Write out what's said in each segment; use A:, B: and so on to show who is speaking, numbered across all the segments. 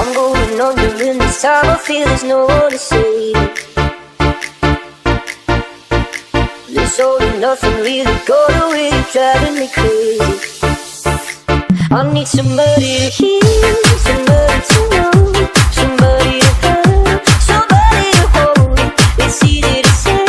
A: I'm going under in this time. I feel there's no one to save. This all and nothing really got away, driving me crazy. I need somebody to hear, somebody to know, somebody to have, somebody to hold. It's easy to say,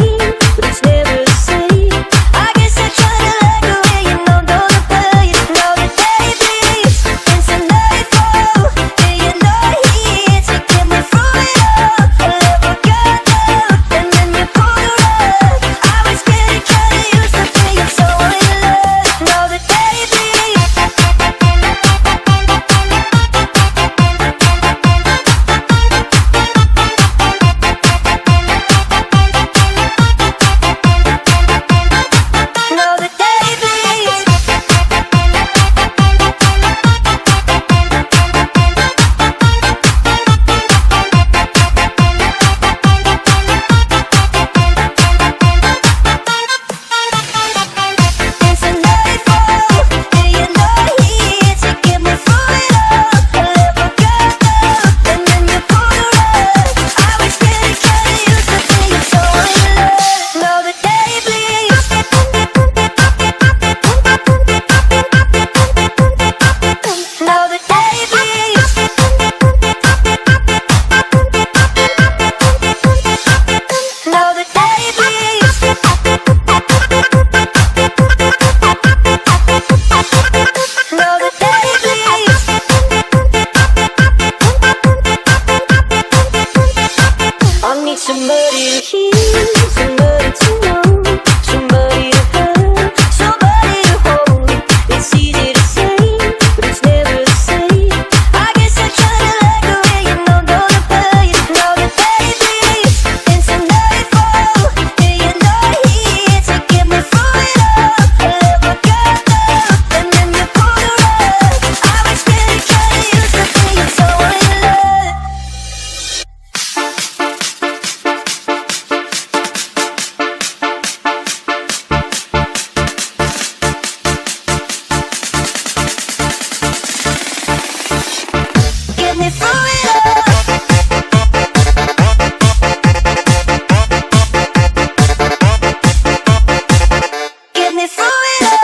A: but it's never the same. I guess I try to let go, yeah, you know, don't play it. Now the day bleeds into nightfall, yeah, you're not here to get me through it all. I never got down, and then you pulled the rug. I was getting kinda used to being so in love. Now the day bleeds. Now the day bleeds. It's a nightfall, yeah, you're not here to get me through it all. I never got down, and then you pulled the rug. I was getting kinda used to being so in love. Now the day bleeds. Now the day bleeds. Now the day bleeds. Now the day bleeds. I need somebody to hear, somebody to know, somebody to have, somebody to hold. It's easy to say, but it's never the same. I guess I try to let go, yeah, you know, don't play it. Now the day bleeds into nightfall, yeah, you're not here to get me through it all. I never got down, and then you pulled the rug. I was getting kinda used to being so in love. Get me through it all. Get me through it all.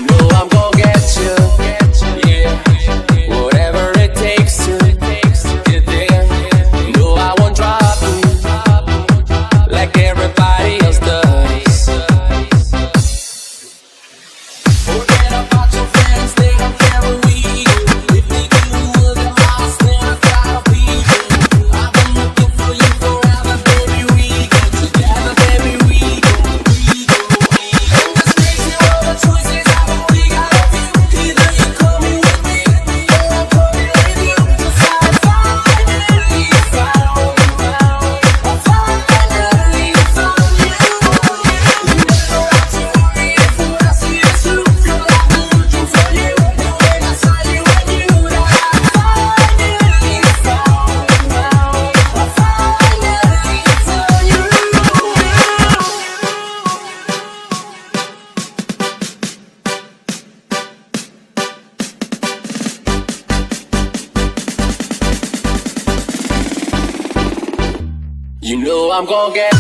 B: know I'm gonna get you, yeah. Whatever it takes to get there. No, I won't drop you like everybody else does. Forget about your friends, they don't care where we go. If we do the house, then I gotta be you. I've been looking for you forever, baby. We go together, baby. We go. In this crazy world of choices, I've only got a few. Either you're coming with me, or I'm coming with you. 'Cause I finally found you. I finally found you. You never have to worry if what I see is true. 'Cause I've been looking for you, and when I saw you, I knew that I finally found you. I finally found you. You know I'm gonna get